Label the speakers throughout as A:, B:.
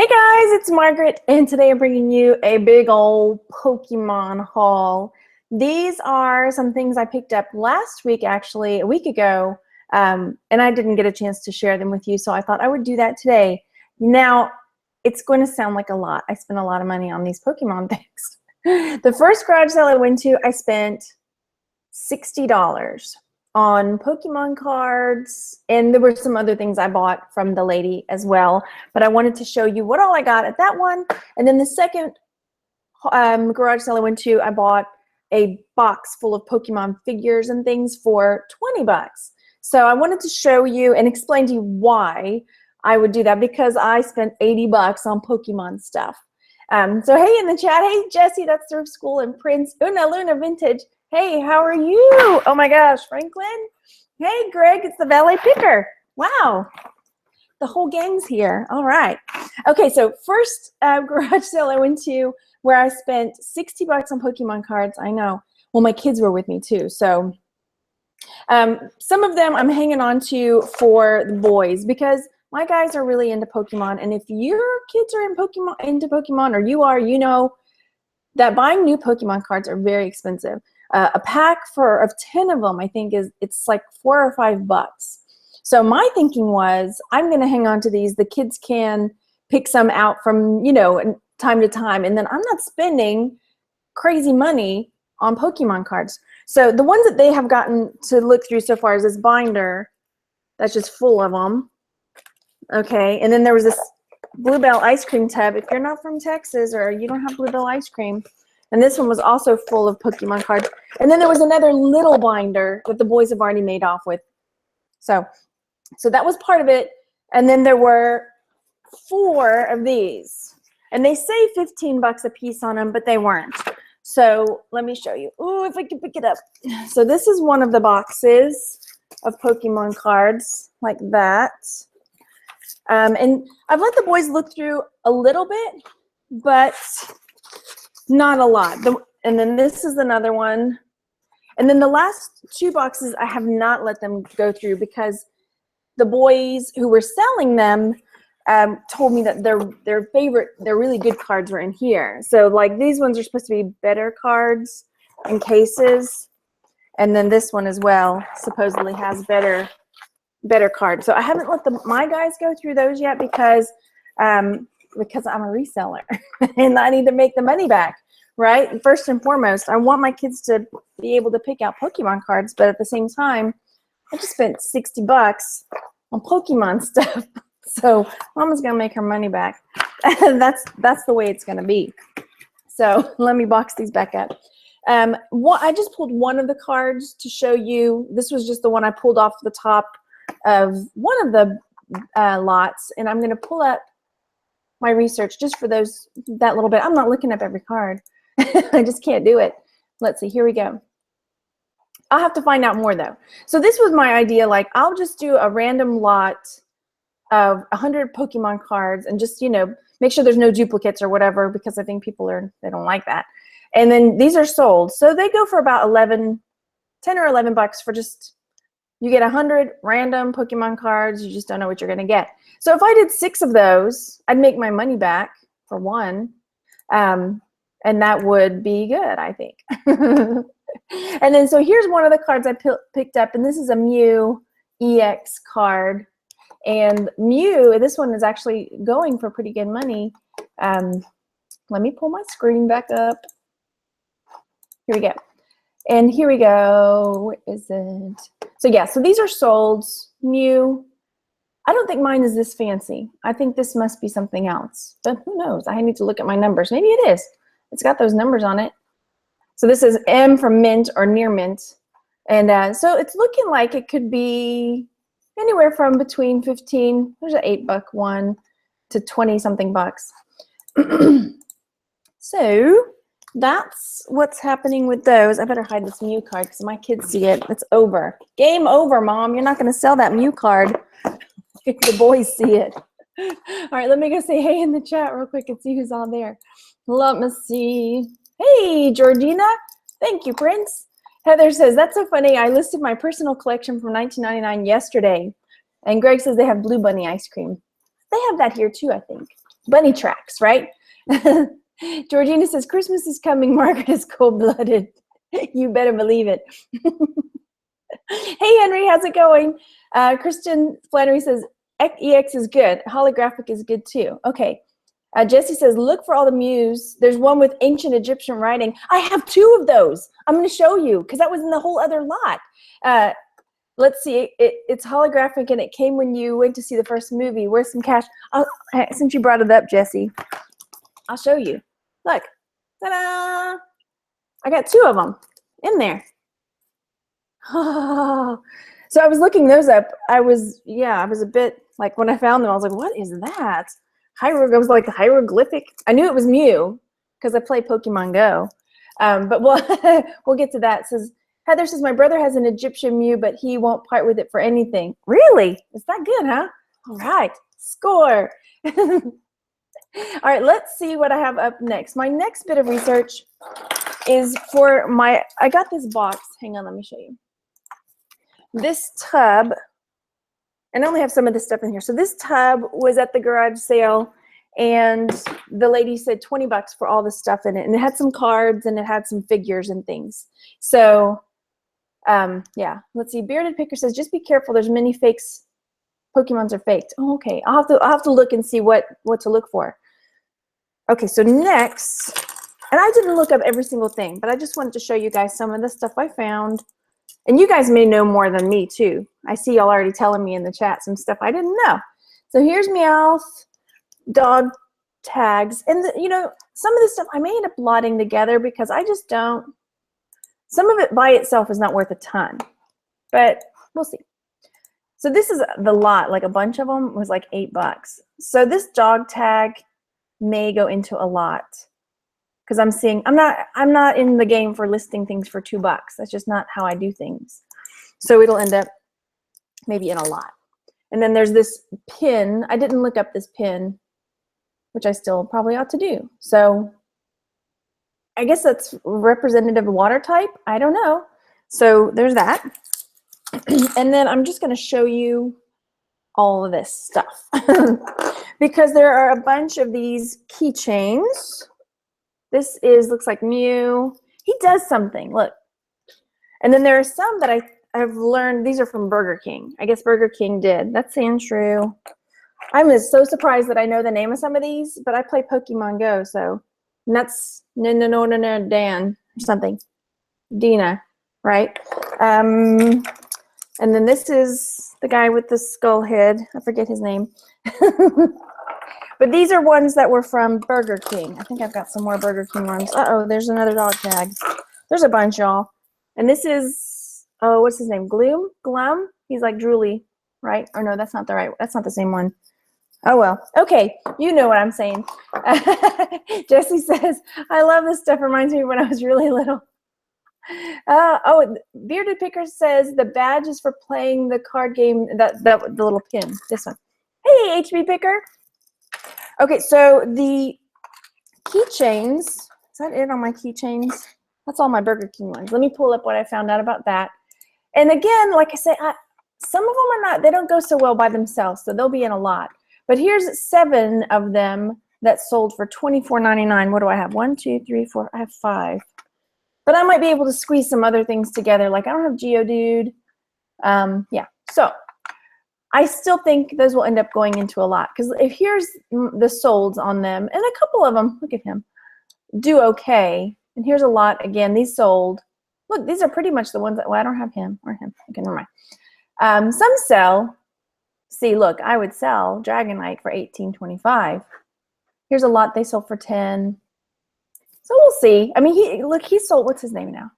A: Hey guys, it's Margaret, and today I'm bringing you a big old Pokemon haul. These are some things I picked up last week, actually, a week ago, and I didn't get a chance to share them with you, so I thought I would do that today. Now, it's going to sound like a lot. I spent a lot of money on these Pokemon things. The first garage sale I went to, I spent $60 on Pokemon cards, and there were some other things I bought from the lady as well, but I wanted to show you what all I got at that one. And then the second garage sale I went to, I bought a box full of Pokemon figures and things for 20 bucks. So I wanted to show you and explain to you why I would do that, because I spent 80 bucks on Pokemon stuff. So hey in the chat, hey Jesse, that's Thrift School, and Prince, Una Luna Vintage. Hey, how are you? Oh my gosh, Franklin. Hey, Greg, it's the valet picker. Wow, the whole gang's here. All right. Okay, so first garage sale I went to where I spent 60 bucks on Pokemon cards. I know. Well, my kids were with me too. So some of them I'm hanging on to for the boys because my guys are really into Pokemon. And if your kids are into Pokemon, or you are, you know that buying new Pokemon cards are very expensive. A pack of 10 of them, I think, it's like $4 or $5. So my thinking was, I'm going to hang on to these. The kids can pick some out from, time to time, and then I'm not spending crazy money on Pokemon cards. So the ones that they have gotten to look through so far is this binder that's just full of them. Okay, and then there was this Bluebell ice cream tub. If you're not from Texas or you don't have Bluebell ice cream, and this one was also full of Pokemon cards. And then there was another little binder that the boys have already made off with. So that was part of it. And then there were 4 of these. And they say 15 bucks a piece on them, but they weren't. So let me show you. Ooh, if I can pick it up. So this is one of the boxes of Pokemon cards, like that. And I've let the boys look through a little bit, but not a lot. And then this is another one. And then the last 2 boxes I have not let them go through because the boys who were selling them told me that their really good cards were in here. So like these ones are supposed to be better cards in cases. And then this one as well supposedly has better cards. So I haven't let my guys go through those yet because I'm a reseller and I need to make the money back, right? First and foremost, I want my kids to be able to pick out Pokemon cards, but at the same time, I just spent 60 bucks on Pokemon stuff. So Mama's gonna make her money back. That's the way it's gonna be. So let me box these back up. I just pulled one of the cards to show you. This was just the one I pulled off the top of one of the lots, and I'm gonna pull up my research just for that little bit. I'm not looking up every card. I just can't do it. Let's see, here we go. I'll have to find out more though. So this was my idea, like I'll just do a random lot of 100 Pokemon cards and just, make sure there's no duplicates or whatever, because I think they don't like that. And then these are sold. So they go for about 10 or 11 bucks for just, you get 100 random Pokemon cards. You just don't know what you're going to get. So if I did 6 of those, I'd make my money back for one. And that would be good, I think. And then, so here's one of the cards I picked up. And this is a Mew EX card. And Mew, this one is actually going for pretty good money. Let me pull my screen back up. Here we go. And here we go. What is it? So yeah, so these are sold. Mew. I don't think mine is this fancy. I think this must be something else. But who knows? I need to look at my numbers. Maybe it is. It's got those numbers on it. So this is M for mint or near mint. And so it's looking like it could be anywhere from between 15, there's an $8 one, to 20 something bucks. So that's what's happening with those. I better hide this Mew card because my kids see it. It's over. Game over, Mom. You're not going to sell that Mew card if the boys see it. All right, let me go say hey in the chat real quick and see who's on there. Let me see. Hey, Georgina. Thank you, Prince. Heather says, that's so funny. I listed my personal collection from $19.99 yesterday. And Greg says they have Blue Bunny ice cream. They have that here too, I think. bunny tracks, right? Georgina says, Christmas is coming. Margaret is cold-blooded. You better believe it. Hey, Henry, how's it going? Kristen Flannery says, EX is good. Holographic is good too. Okay. Jesse says, look for all the muse. There's one with ancient Egyptian writing. I have 2 of those. I'm going to show you because that was in the whole other lot. Let's see. It's holographic and it came when you went to see the first movie. Where's some cash? Since you brought it up, Jesse, I'll show you. Look. Ta-da! I got 2 of them in there. So I was looking those up. I was a bit like, when I found them, I was like, what is that? I was like hieroglyphic. I knew it was Mew because I play Pokemon Go. But we'll get to that. Heather says, my brother has an Egyptian Mew, but he won't part with it for anything. Really? Is that good, huh? All right. Score. All right, let's see what I have up next. My next bit of research is for I got this box. Hang on, let me show you. This tub, and I only have some of this stuff in here. So this tub was at the garage sale, and the lady said 20 bucks for all the stuff in it. And it had some cards, and it had some figures and things. So, yeah, let's see. Bearded Picker says, just be careful. There's many fakes. Pokemons are faked. Oh, okay. I'll have to look and see what to look for. Okay, so next, and I didn't look up every single thing, but I just wanted to show you guys some of the stuff I found. And you guys may know more than me, too. I see y'all already telling me in the chat some stuff I didn't know. So here's Meowth, dog tags. And, some of this stuff I may end up blotting together because I just don't. Some of it by itself is not worth a ton. But we'll see. So this is the lot. Like a bunch of them was like $8. So this dog tag may go into a lot. Because I'm not in the game for listing things for $2. That's just not how I do things. So it'll end up maybe in a lot. And then there's this pin. I didn't look up this pin, which I still probably ought to do. So I guess that's representative water type. I don't know. So there's that. And then I'm just going to show you all of this stuff. Because there are a bunch of these keychains. This looks like Mew. He does something, look. And then there are some that I've learned, these are from Burger King. I guess Burger King did. That's Sandshrew. I'm so surprised that I know the name of some of these, but I play Pokemon Go, so that's Dan or something. Dina, right? And then this is the guy with the skull head. I forget his name. But these are ones that were from Burger King. I think I've got some more Burger King ones. Uh-oh, there's another dog tag. There's a bunch, y'all. And this is, oh, what's his name? Glum? He's like drooly, right? Or no, that's not the same one. Oh, well. Okay, you know what I'm saying. Jesse says, I love this stuff. Reminds me of when I was really little. Bearded Picker says the badge is for playing the card game, the little pin, this one. Hey, HB Picker. Okay, so the keychains, is that it on my keychains? That's all my Burger King ones. Let me pull up what I found out about that. And again, like I say, some of them are not, they don't go so well by themselves, so they'll be in a lot. But here's 7 of them that sold for $24.99. What do I have? 1, 2, 3, 4, I have 5. But I might be able to squeeze some other things together. Like I don't have Geodude. Yeah, so I still think those will end up going into a lot. Because if here's the solds on them, and a couple of them, look at him, do okay. And here's a lot, again, these sold. Look, these are pretty much the ones that, well, I don't have him or him. Okay, never mind. Some sell. See, look, I would sell Dragonite for $18.25. Here's a lot they sold for $10. So we'll see. I mean, he sold, what's his name now?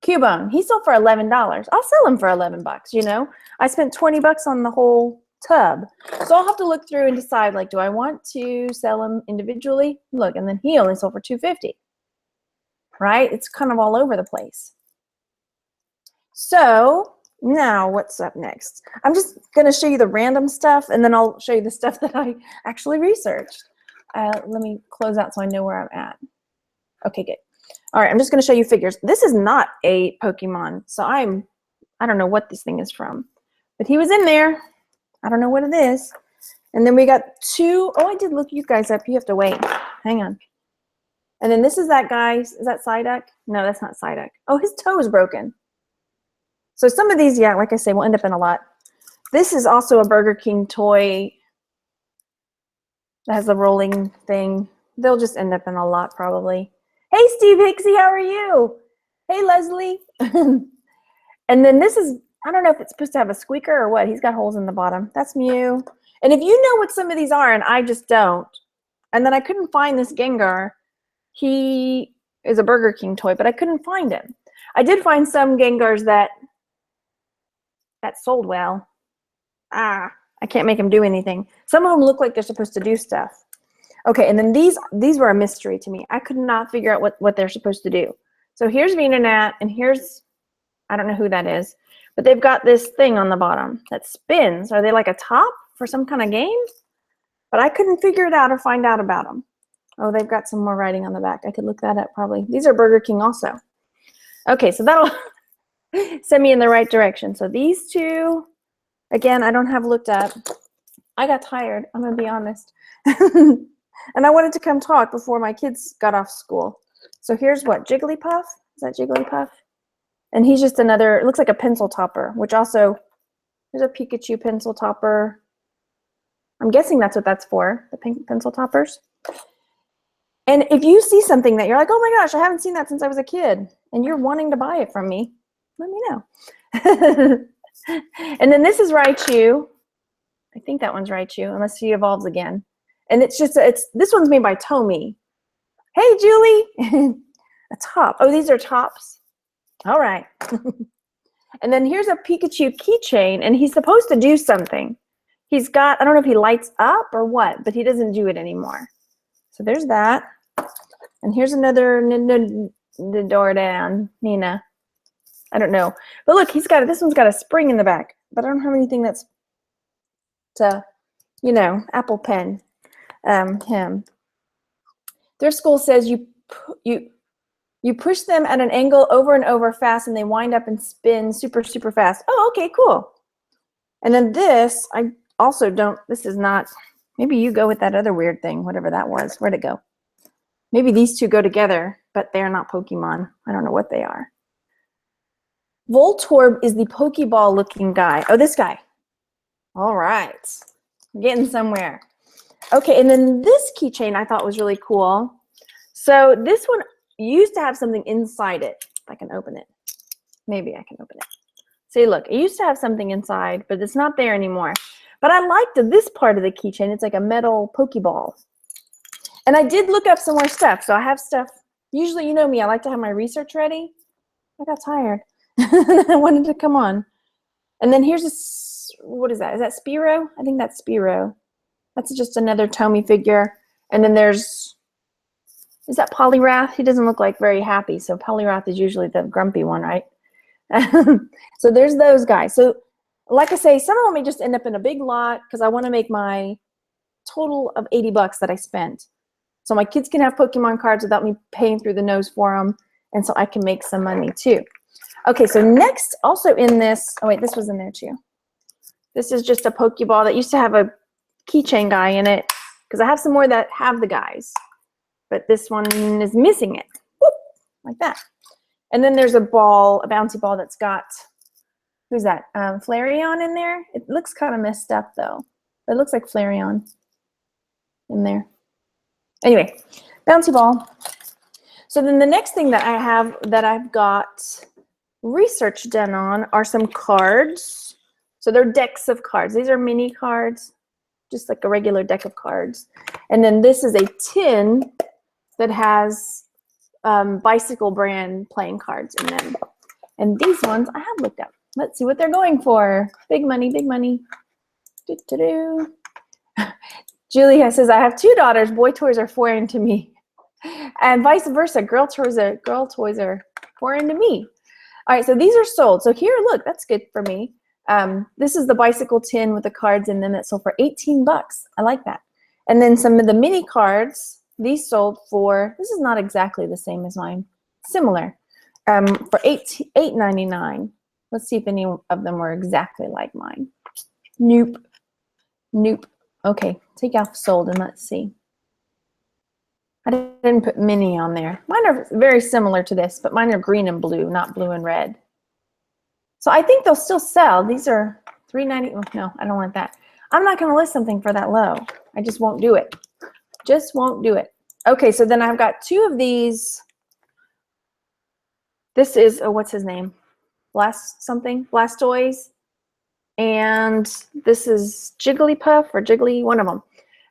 A: Cubone. He sold for $11. I'll sell him for $11, you know? I spent $20 on the whole tub. So I'll have to look through and decide, like, do I want to sell him individually? Look, and then he only sold for $2.50. Right? It's kind of all over the place. So now what's up next? I'm just going to show you the random stuff, and then I'll show you the stuff that I actually researched. Let me close out so I know where I'm at. Okay, good. All right, I'm just going to show you figures. This is not a Pokemon, so I don't know what this thing is from. But he was in there. I don't know what it is. And then we got two. Oh, I did look you guys up. You have to wait. Hang on. And then this is that guy. Is that Psyduck? No, that's not Psyduck. Oh, his toe is broken. So some of these, yeah, like I say, will end up in a lot. This is also a Burger King toy that has a rolling thing. They'll just end up in a lot probably. Hey, Steve Hixie, how are you? Hey, Leslie. And then this is, I don't know if it's supposed to have a squeaker or what. He's got holes in the bottom. That's Mew. And if you know what some of these are, and I just don't, and then I couldn't find this Gengar. He is a Burger King toy, but I couldn't find him. I did find some Gengars that sold well. I can't make them do anything. Some of them look like they're supposed to do stuff. Okay, and then these were a mystery to me. I could not figure out what they're supposed to do. So here's Venonat, and here's, I don't know who that is, but they've got this thing on the bottom that spins. Are they like a top for some kind of game? But I couldn't figure it out or find out about them. Oh, they've got some more writing on the back. I could look that up probably. These are Burger King also. Okay, so that'll send me in the right direction. So these two, again, I don't have looked up. I got tired, I'm gonna be honest. And I wanted to come talk before my kids got off school. So here's what, Jigglypuff? Is that Jigglypuff? And he's just another, it looks like a pencil topper, which also, there's a Pikachu pencil topper. I'm guessing that's what that's for, the pink pencil toppers. And if you see something that you're like, oh my gosh, I haven't seen that since I was a kid, and you're wanting to buy it from me, let me know. And then this is Raichu. I think that one's Raichu, unless he evolves again. And it's just, this one's made by Tomy. Hey, Julie. A top. Oh, these are tops. All right. And then here's a Pikachu keychain, and he's supposed to do something. He's got, I don't know if he lights up or what, but he doesn't do it anymore. So there's that. And here's another Dordan, Nina. I don't know. But look, this one's got a spring in the back, but I don't have anything that's to, you know, Apple Pen, him. Their school says you push them at an angle over and over fast, and they wind up and spin super, super fast. Oh, okay, cool. And then this, I also don't, this is not, maybe you go with that other weird thing, whatever that was. Where'd it go? Maybe these two go together, but they're not Pokemon. I don't know what they are. Voltorb is the Pokeball looking guy. Oh, this guy. All right. We're getting somewhere. Okay, and then this keychain I thought was really cool. So this one used to have something inside it. If I can open it. Maybe I can open it. See, look, it used to have something inside, but it's not there anymore. But I liked this part of the keychain. It's like a metal Pokeball. And I did look up some more stuff. So I have stuff. Usually, you know me, I like to have my research ready. I got tired. I wanted to come on. And then here's what is that? Is that Spearow? I think that's Spearow. That's just another Tomy figure. And then is that Poliwrath? He doesn't look like very happy. So Poliwrath is usually the grumpy one, right? So there's those guys. So like I say, some of them may just end up in a big lot because I want to make my total of 80 bucks that I spent. So my kids can have Pokemon cards without me paying through the nose for them. And so I can make some money too. Okay, so next, also in this, oh wait, this was in there too. This is just a Pokeball that used to have a keychain guy in it because I have some more that have the guys. But this one is missing it. Whoop, like that. And then there's a ball, a bouncy ball that's got, who's that? Flareon in there. It looks kind of messed up though. But it looks like Flareon in there. Anyway, bouncy ball. So then the next thing that I have that I've got research done on are some cards. So they're decks of cards. These are mini cards, just like a regular deck of cards. And then this is a tin that has Bicycle brand playing cards in them. And these ones I have looked up. Let's see what they're going for. Big money, big money. Doo-doo-doo. Julia says, I have two daughters. Boy toys are foreign to me. And vice versa. Girl toys are foreign to me. All right, so these are sold. So here, look, that's good for me. This is the Bicycle tin with the cards in them that sold for 18 bucks. I like that. And then some of the mini cards, these sold for, this is not exactly the same as mine, similar, for $8.99. Let's see if any of them were exactly like mine. Nope. Nope. Okay, take off sold and let's see. I didn't put mini on there. Mine are very similar to this, but mine are green and blue, not blue and red. So I think they'll still sell. These are $3.90. Oh, no, I don't want that. I'm not going to list something for that low. I just won't do it. Just won't do it. Okay, so then I've got two of these. This is, oh, what's his name? Blastoise. And this is Jigglypuff or Jiggly, one of them.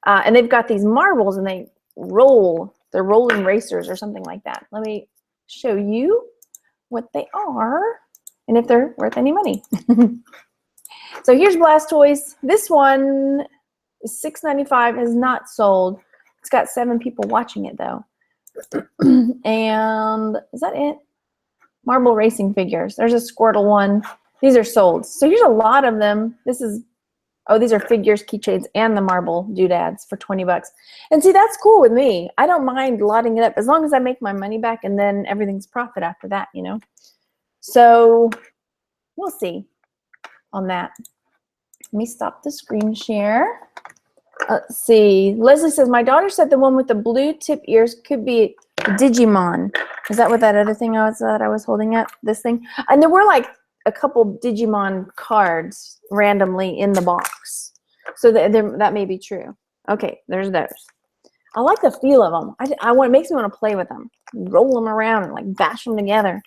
A: And they've got these marbles and they roll. They're rolling racers or something like that. Let me show you what they are and if they're worth any money. So here's Blastoise. This one is $6.95, is not sold. It's got 7 people watching it though. And is that it? Marble racing figures. There's a Squirtle one. These are sold. So here's a lot of them. This is, oh, these are figures, keychains, and the marble doodads for 20 bucks. And see, that's cool with me. I don't mind lotting it up as long as I make my money back and then everything's profit after that, you know? So we'll see on that. Let me stop the screen share. Let's see. Leslie says, my daughter said the one with the blue tip ears could be Digimon. Is that what that other thing that I was holding up? This thing? And there were like a couple Digimon cards randomly in the box. So that may be true. Okay, there's those. I like the feel of them. It makes me want to play with them. Roll them around and like bash them together.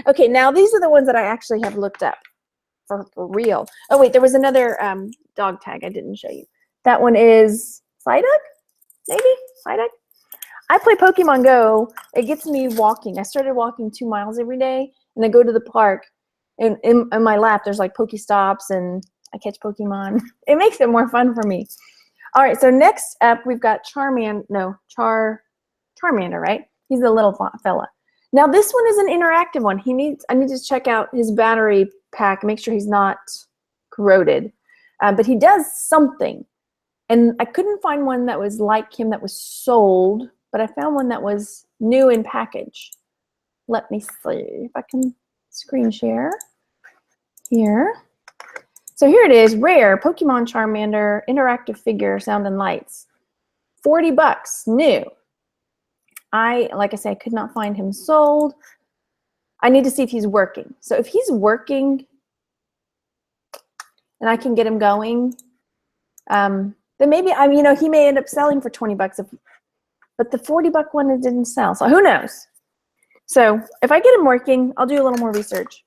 A: Okay, now these are the ones that I actually have looked up for real. Oh wait, there was another dog tag I didn't show you. That one is Psyduck? Maybe? Psyduck? I play Pokemon Go. It gets me walking. I started walking 2 miles every day, and I go to the park, and in my lap there's like Pokestops, and I catch Pokemon. It makes it more fun for me. All right, so next up we've got Charmander, right? He's a little fella. Now this one is an interactive one. I need to check out his battery pack, make sure he's not corroded. But he does something. And I couldn't find one that was like him that was sold, but I found one that was new in package. Let me see if I can screen share here. So here it is, rare Pokemon Charmander interactive figure, sound and lights. 40 bucks, new. Like I said, I could not find him sold. I need to see if he's working. So if he's working and I can get him going, then maybe, he may end up selling for 20 bucks. But the 40-buck one, it didn't sell. So who knows? So if I get him working, I'll do a little more research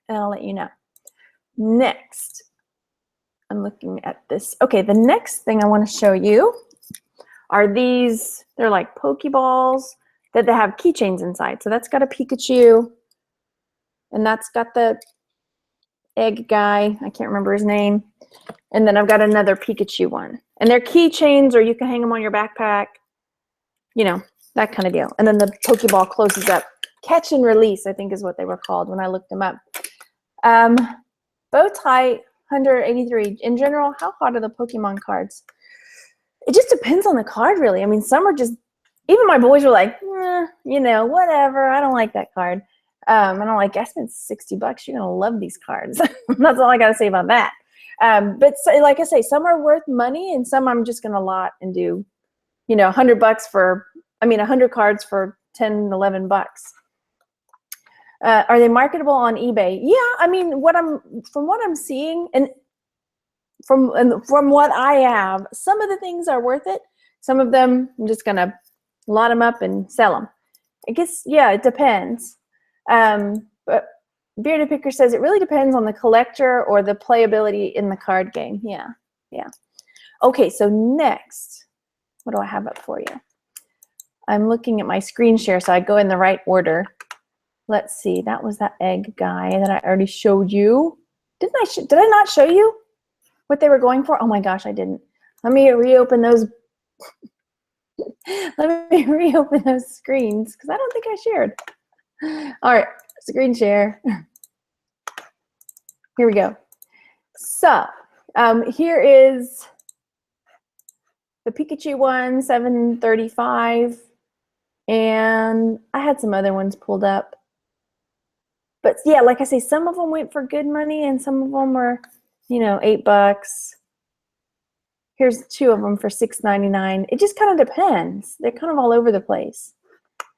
A: and I'll let you know. Next, I'm looking at this. Okay, the next thing I want to show you are these. They're like Pokeballs that they have keychains inside. So that's got a Pikachu, and that's got the egg guy. I can't remember his name. And then I've got another Pikachu one. And they're keychains, or you can hang them on your backpack. You know, that kind of deal. And then the Pokeball closes up. Catch and release, I think is what they were called when I looked them up. Bow tie, 183. In general, how hot are the Pokemon cards? It just depends on the card, really. I mean, some are just, even my boys were like, whatever. I don't like that card. And I'm like, I spent 60 bucks. You're going to love these cards. That's all I got to say about that. But so, like I say, some are worth money and some I'm just going to lot and do, 100 bucks for, 100 cards for 10, 11 bucks. Are they marketable on eBay? Yeah, from what I'm seeing and from what I have, some of the things are worth it. Some of them, I'm just going to lot them up and sell them. I guess, yeah, it depends. But Bearded Picker says it really depends on the collector or the playability in the card game. Yeah. Okay, so next, what do I have up for you? I'm looking at my screen share, so I go in the right order. Let's see, that was that egg guy that I already showed you. Did I not show you what they were going for? Oh my gosh, I didn't. Let me reopen those. Let me reopen those screens because I don't think I shared. All right, screen share. Here we go. So here is the Pikachu one, $7.35, and I had some other ones pulled up. But yeah, like I say, some of them went for good money and some of them were, you know, $8. Here's 2 of them for $6.99. It just kind of depends. They're kind of all over the place.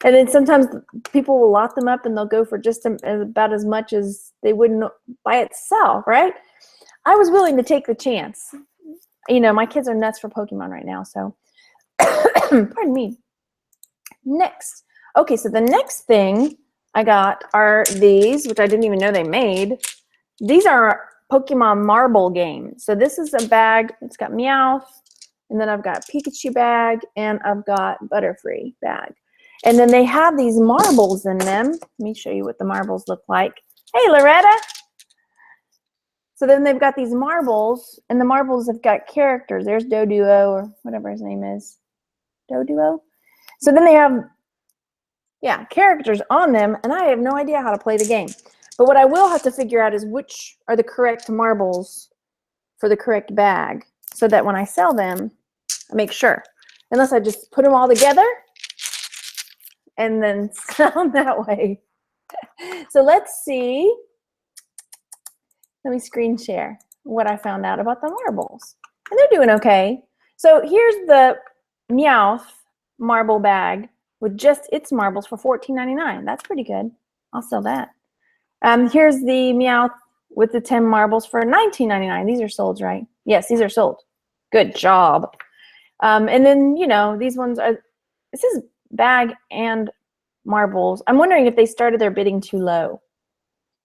A: And then sometimes people will lot them up and they'll go for just about as much as they wouldn't by itself, right? I was willing to take the chance. You know, my kids are nuts for Pokemon right now, so pardon me. Next. Okay, so the next thing I got are these, which I didn't even know they made. These are Pokemon marble games. So this is a bag. It's got Meowth, and then I've got Pikachu bag, and I've got Butterfree bag. And then they have these marbles in them. Let me show you what the marbles look like. Hey, Loretta. So then they've got these marbles, and the marbles have got characters. There's Doduo, or whatever his name is. Doduo? So then they have, yeah, characters on them, and I have no idea how to play the game. But what I will have to figure out is which are the correct marbles for the correct bag, so that when I sell them, I make sure. Unless I just put them all together and then sell them that way. So let's see. Let me screen share what I found out about the marbles. And they're doing okay. So here's the Meowth marble bag with just its marbles for $14.99. That's pretty good. I'll sell that. Here's the Meowth with the 10 marbles for $19.99. These are sold, right? Yes, these are sold. Good job. And then, you know, these ones are, this is bag and marbles. I'm wondering if they started their bidding too low.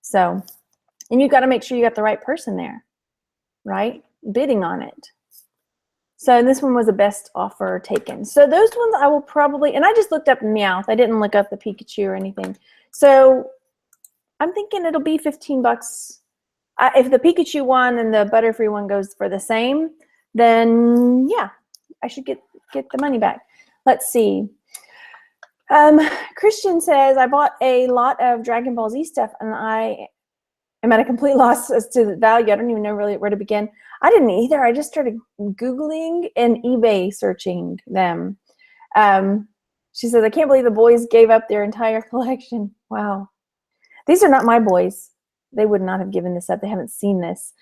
A: So, and you've got to make sure you got the right person there, right? Bidding on it. So this one was the best offer taken. So those ones I will probably, and I just looked up Meowth. I didn't look up the Pikachu or anything. So I'm thinking it'll be 15 bucks. If the Pikachu one and the Butterfree one goes for the same, then yeah, I should get the money back. Let's see. Christian says, I bought a lot of Dragon Ball Z stuff and I am at a complete loss as to the value. I don't even know really where to begin. I didn't either. I just started Googling and eBay searching them. She says, I can't believe the boys gave up their entire collection. Wow. These are not my boys. They would not have given this up. They haven't seen this.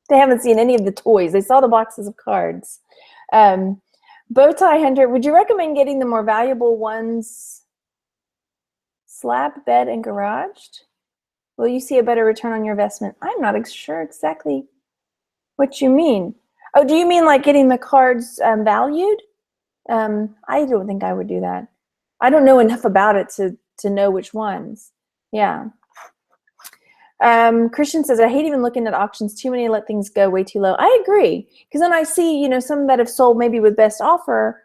A: They haven't seen any of the toys. They saw the boxes of cards. Bowtie Hunter, would you recommend getting the more valuable ones slab, bed, and garaged? Will you see a better return on your investment? I'm not sure exactly what you mean. Oh, do you mean like getting the cards valued? I don't think I would do that. I don't know enough about it to know which ones. Yeah. Christian says, I hate even looking at auctions. Too many let things go way too low. I agree. Because then I see, you know, some that have sold maybe with best offer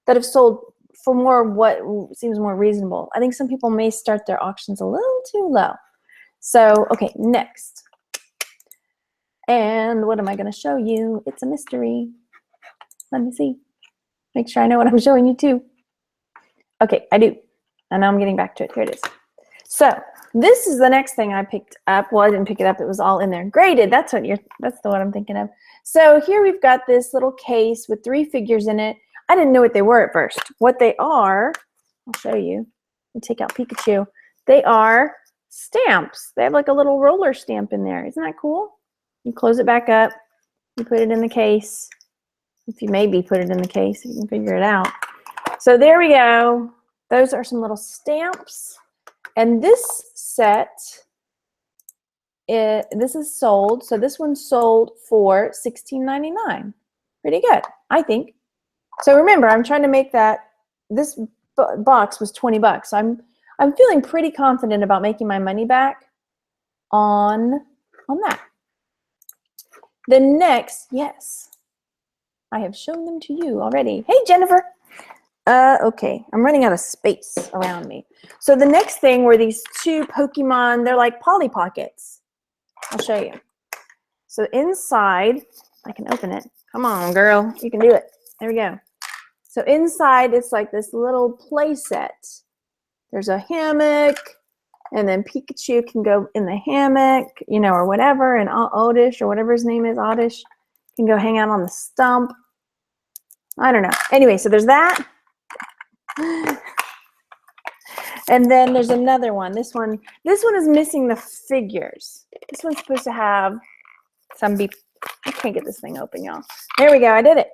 A: that have sold for more what seems more reasonable. I think some people may start their auctions a little too low. So, okay, next. And what am I going to show you? It's a mystery. Let me see. Make sure I know what I'm showing you too. Okay, I do. And now I'm getting back to it. Here it is. So, this is the next thing I picked up. Well, I didn't pick it up. It was all in there. Graded. That's the one I'm thinking of. So, here we've got this little case with 3 figures in it. I didn't know what they were at first. What they are, I'll show you. Let me take out Pikachu. They are stamps. They have like a little roller stamp in there. Isn't that cool? You close it back up. You put it in the case. If you maybe put it in the case, you can figure it out. So there we go. Those are some little stamps. And this set, this is sold. So this one sold for $16.99. Pretty good, I think. So remember, I'm trying to make that, this box was 20 bucks. I'm feeling pretty confident about making my money back on that. The next, yes, I have shown them to you already. Hey, Jennifer. Okay, I'm running out of space around me. So the next thing were these 2 Pokemon. They're like Polly Pockets. I'll show you. So inside, I can open it. Come on, girl. You can do it. There we go. So inside, it's like this little play set. There's a hammock, and then Pikachu can go in the hammock, you know, or whatever, and Oddish, or whatever his name is, Oddish, can go hang out on the stump. I don't know. Anyway, so there's that. And then there's another one. This one is missing the figures. This one's supposed to have some I can't get this thing open, y'all. There we go. I did it.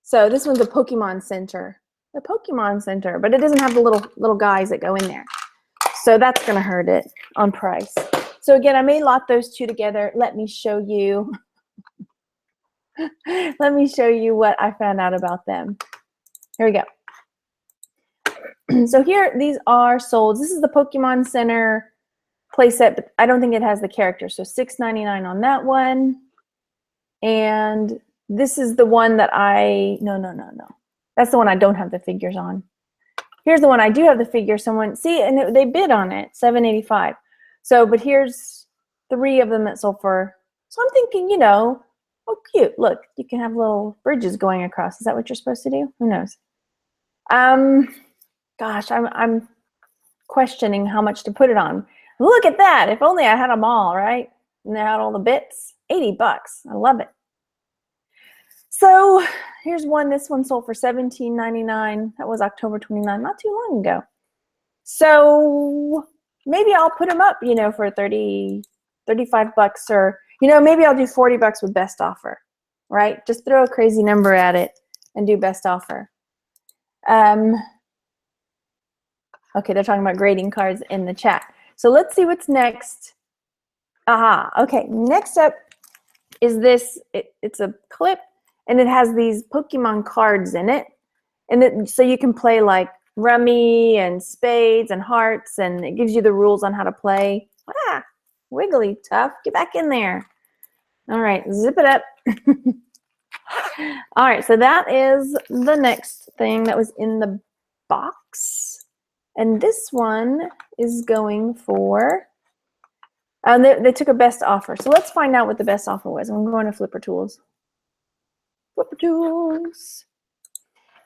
A: So this one's a Pokemon Center. The Pokemon Center, but it doesn't have the little guys that go in there. So that's going to hurt it on price. So again, I may lot those two together. Let me show you. Let me show you what I found out about them. Here we go. So here, these are sold. This is the Pokemon Center playset, but I don't think it has the character. So $6.99 on that one. And this is the one that no. That's the one I don't have the figures on. Here's the one I do have the figure. Someone, see, and they bid on it, $7.85. So, but here's 3 of them that sold for, so I'm thinking, you know, oh, cute. Look, you can have little bridges going across. Is that what you're supposed to do? Who knows? Gosh, I'm questioning how much to put it on. Look at that. If only I had them all, right? And they had all the bits. $80. I love it. So here's one. This one sold for $17.99. That was October 29, not too long ago. So maybe I'll put them up, you know, for 30, 35 bucks, or, you know, maybe I'll do 40 bucks with best offer, right? Just throw a crazy number at it and do best offer. Okay, they're talking about grading cards in the chat. So let's see what's next. Aha, okay, next up is this. It's a clip, and it has these Pokemon cards in it. And so you can play like rummy and spades and hearts, and it gives you the rules on how to play. Ah, wiggly tough, get back in there. All right, zip it up. All right, so that is the next thing that was in the box. And this one is going for, they took a best offer. So let's find out what the best offer was. I'm going to Flipper Tools. Flipper Tools.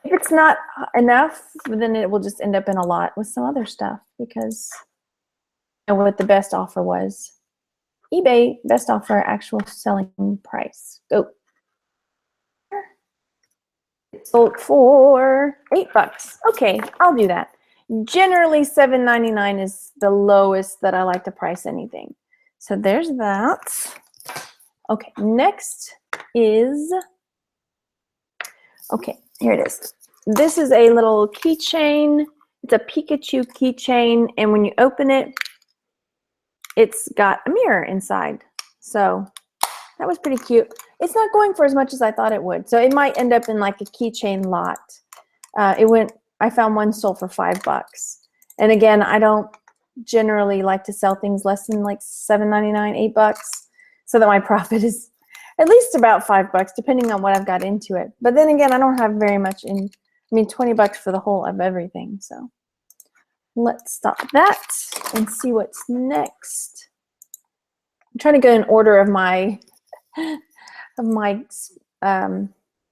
A: If it's not enough, then it will just end up in a lot with some other stuff, because I know what the best offer was. eBay, best offer, actual selling price. Go. It sold for $8. Okay, I'll do that. Generally, $7.99 is the lowest that I like to price anything. So there's that. Okay, next is, okay, here it is. This is a little keychain. It's a Pikachu keychain, and when you open it, it's got a mirror inside. So that was pretty cute. It's not going for as much as I thought it would. So it might end up in like a keychain lot. I found one sold for $5. And again, I don't generally like to sell things less than like $7.99, $8, so that my profit is at least about $5, depending on what I've got into it. But then again, I don't have very much in, I mean, $20 for the whole of everything. So let's stop that and see what's next. I'm trying to go in order of my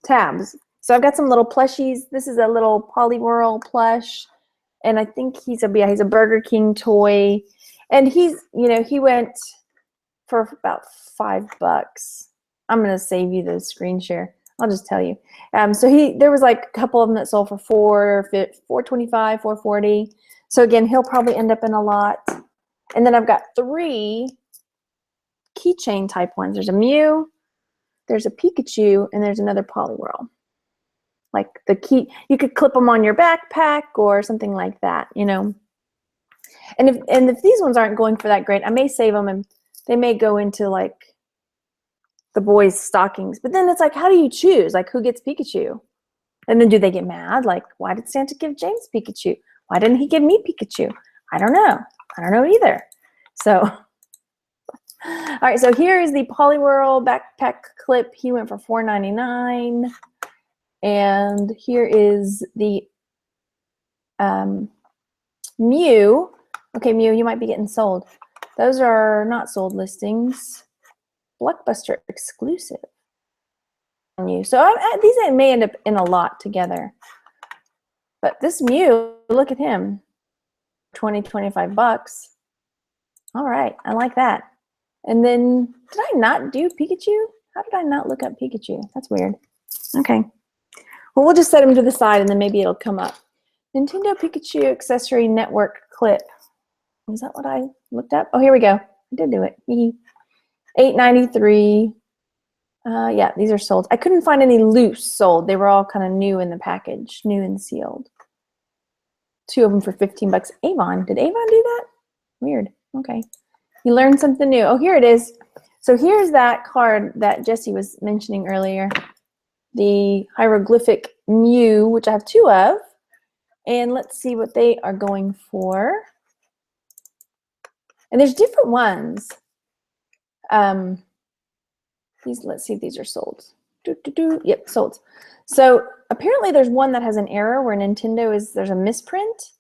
A: tabs. So I've got some little plushies. This is a little Poliwhirl plush, and I think he's a Burger King toy, and he's, you know, he went for about $5. I'm gonna save you the screen share. I'll just tell you. So there was like a couple of them that sold for $4.25, $4.40. So again, he'll probably end up in a lot. And then I've got 3 keychain type ones. There's a Mew, there's a Pikachu, and there's another Poliwhirl. Like the key, you could clip them on your backpack or something like that, you know. And if these ones aren't going for that great, I may save them, and they may go into like the boys' stockings. But then it's like, how do you choose? Like, who gets Pikachu? And then do they get mad? Like, why did Santa give James Pikachu? Why didn't he give me Pikachu? I don't know. I don't know either. So, all right. So here is the Poliwhirl backpack clip. He went for $4.99. And here is the Mew. Okay, Mew, you might be getting sold. Those are not sold listings. Blockbuster exclusive. So these may end up in a lot together. But this Mew, look at him. $25. All right, I like that. And then, did I not do Pikachu? How did I not look up Pikachu? That's weird. Okay. Well, we'll just set him to the side, and then maybe it'll come up. Nintendo Pikachu accessory network clip. Is that what I looked up? Oh, here we go. I did do it. $8.93. Yeah, these are sold. I couldn't find any loose sold. They were all kind of new in the package, new and sealed. 2 of them for 15 bucks. Avon. Did Avon do that? Weird. Okay. You learned something new. Oh, here it is. So here's that card that Jesse was mentioning earlier. The hieroglyphic Mew, which I have 2 of. And let's see what they are going for. And there's different ones. These, let's see if these are sold. Yep, sold. So apparently there's one that has an error where Nintendo is, there's a misprint.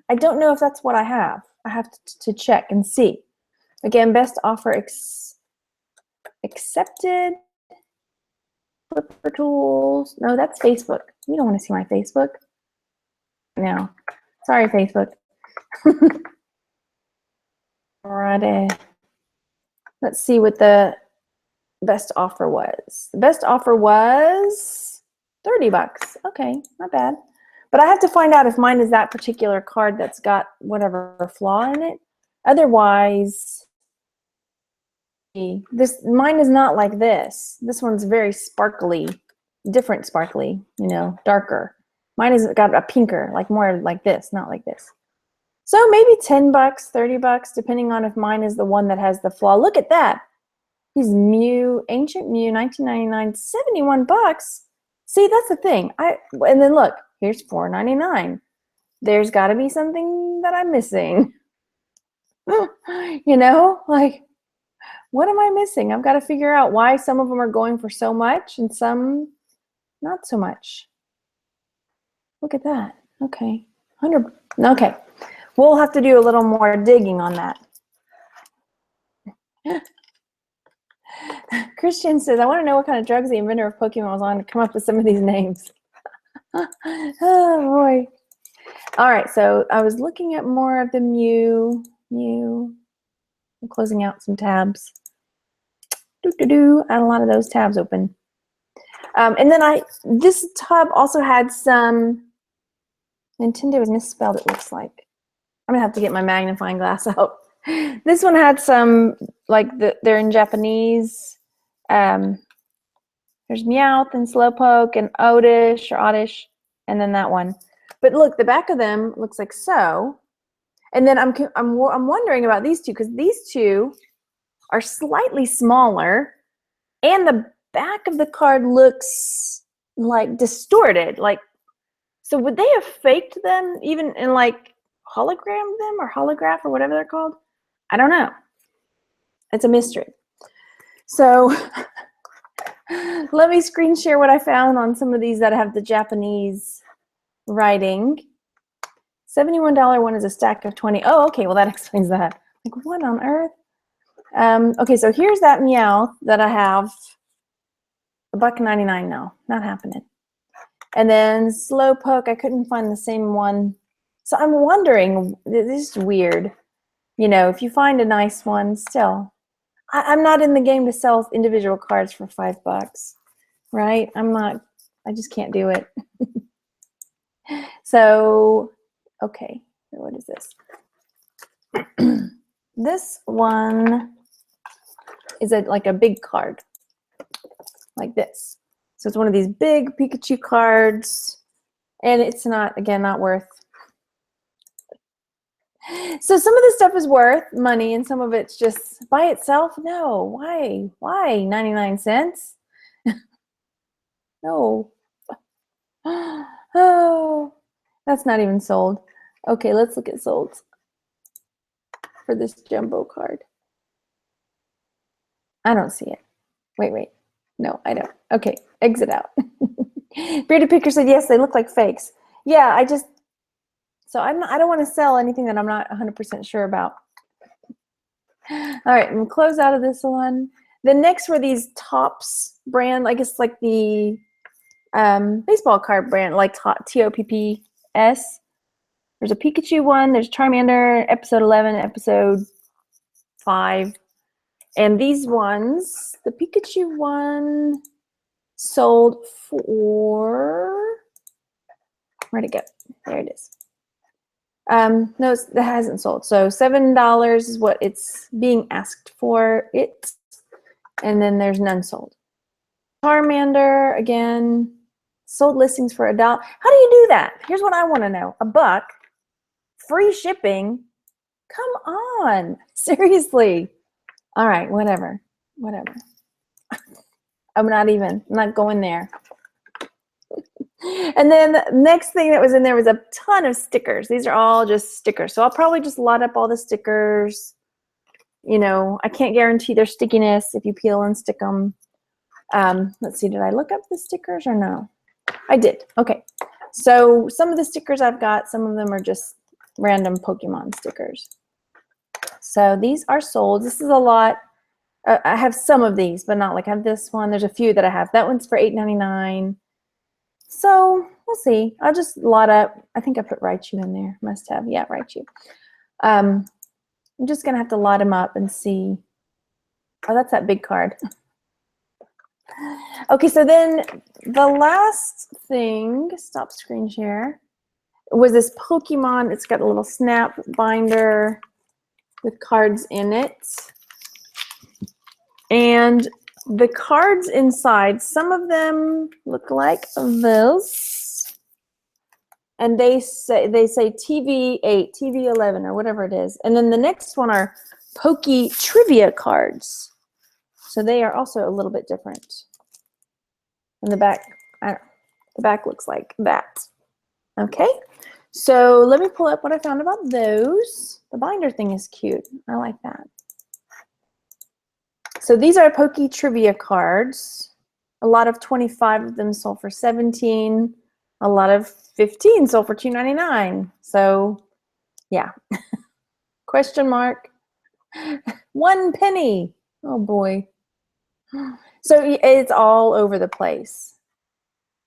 A: I don't know if that's what I have. I have to check and see. Again, best offer accepted. Flipper tools. No, that's Facebook. You don't want to see my Facebook. No. Sorry, Facebook. Alrighty. Let's see what the best offer was. The best offer was 30 bucks. Okay, not bad. But I have to find out if mine is that particular card that's got whatever flaw in it. Otherwise, mine is not like this. This one's very sparkly, different sparkly, you know, darker. Mine has got a pinker, like more like this, not like this. So maybe 10 bucks, 30 bucks, depending on if mine is the one that has the flaw. Look at that. These Mew, Ancient Mew, 1999, 71 bucks. See, that's the thing. And then look, here's $4.99. There's got to be something that I'm missing. You know, like, what am I missing? I've got to figure out why some of them are going for so much and some not so much. Look at that. Okay. 100. Okay. We'll have to do a little more digging on that. Christian says, I want to know what kind of drugs the inventor of Pokemon was on to come up with some of these names. Oh, boy. All right, so I was looking at more of the Mew. I'm closing out some tabs. I had a lot of those tabs open. And then this tab also had some, Nintendo is misspelled, it looks like. I'm going to have to get my magnifying glass out. This one had some, like, they're in Japanese. There's Meowth and Slowpoke and Oddish, and then that one. But look, the back of them looks like so. And then I'm wondering about these two, because these two are slightly smaller, and the back of the card looks like distorted. Like, so would they have faked them even in like hologrammed them or holograph or whatever they're called? I don't know. It's a mystery. So let me screen share what I found on some of these that have the Japanese writing. $71 one is a stack of 20. Oh, okay. Well, that explains that. Like, what on earth? Okay, so here's that Meowth that I have. $1.99. No, not happening. And then Slowpoke, I couldn't find the same one. So I'm wondering, this is weird. You know, if you find a nice one, still. I'm not in the game to sell individual cards for $5, right? I just can't do it. So, okay, what is this? This one is like a big card, like this. So it's one of these big Pikachu cards, and it's not, again, not worth. So some of this stuff is worth money, and some of it's just by itself. No, why 99 cents? No. Oh, that's not even sold. Okay, let's look at sold for this jumbo card. I don't see it. Wait. No, I don't. Okay, exit out. Bearded Picker said, yes, they look like fakes. Yeah, so I don't want to sell anything that I'm not 100% sure about. All right, and close out of this one. The next were these Topps brand, I guess like the baseball card brand, like TOPPS. There's a Pikachu one, there's Charmander, episode 11, episode 5. And these ones, the Pikachu one sold for, where'd it go? There it is. No, that hasn't sold. So $7 is what it's being asked for it. And then there's none sold. Charmander, again, sold listings for $1. How do you do that? Here's what I want to know. $1, free shipping. Come on. Seriously. All right, whatever. Whatever. I'm not going there. And then the next thing that was in there was a ton of stickers. These are all just stickers. So I'll probably just lot up all the stickers. You know, I can't guarantee their stickiness if you peel and stick them. Let's see, did I look up the stickers or no? I did. Okay. So some of the stickers I've got, some of them are just random Pokemon stickers. So these are sold. This is a lot. I have some of these, but not like I have this one. There's a few that I have. That one's for $8.99. So we'll see. I'll just lot up. I think I put Raichu in there. Must have. Yeah, Raichu. I'm just going to have to lot them up and see. Oh, that's that big card. Okay, so then the last thing, stop screen share, was this Pokemon. It's got a little snap binder with cards in it. And the cards inside, some of them look like this. And they say TV8, TV11, or whatever it is. And then the next one are Poke Trivia cards. So they are also a little bit different. And the back, the back looks like that. Okay, so let me pull up what I found about those. The binder thing is cute. I like that. So these are Poke Trivia cards. A lot of 25 of them sold for $17. A lot of 15 sold for $2.99. So yeah. Question mark. 1 penny. Oh boy. So it's all over the place.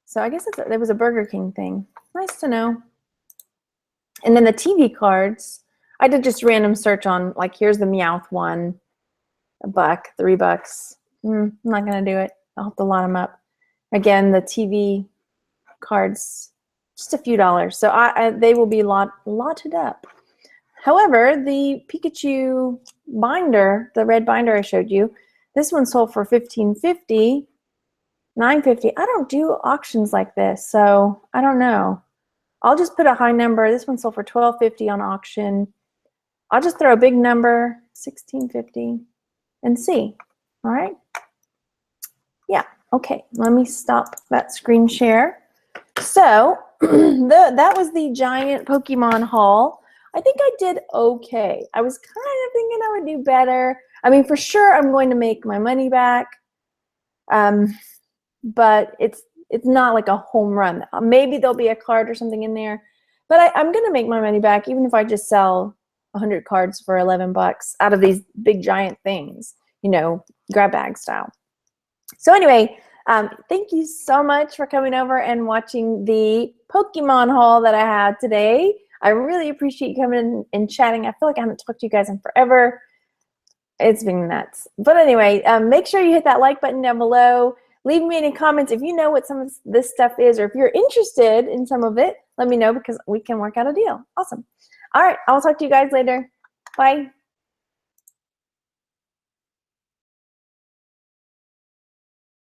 A: So I guess there was a Burger King thing. Nice to know. And then the TV cards, I did just random search on, like, here's the Meowth one, $1, $3. I'm not gonna do it. I'll have to lot them up. Again, the TV cards, just a few dollars. So they will be lotted up. However, the Pikachu binder, the red binder I showed you, this one sold for $15.50, $9.50. I don't do auctions like this, so I don't know. I'll just put a high number. This one sold for $12.50 on auction. I'll just throw a big number, $16.50, and see. All right? Yeah, okay. Let me stop that screen share. So that was the giant Pokemon haul. I think I did okay. I was kind of thinking I would do better. I mean, for sure, I'm going to make my money back. But it's not like a home run. Maybe there'll be a card or something in there. But I'm going to make my money back, even if I just sell 100 cards for $11 out of these big giant things, you know, grab bag style. So anyway, thank you so much for coming over and watching the Pokemon haul that I had today. I really appreciate you coming in and chatting. I feel like I haven't talked to you guys in forever. It's been nuts. But anyway, make sure you hit that like button down below. Leave me any comments if you know what some of this stuff is, or if you're interested in some of it, let me know because we can work out a deal. Awesome. All right, I'll talk to you guys later. Bye.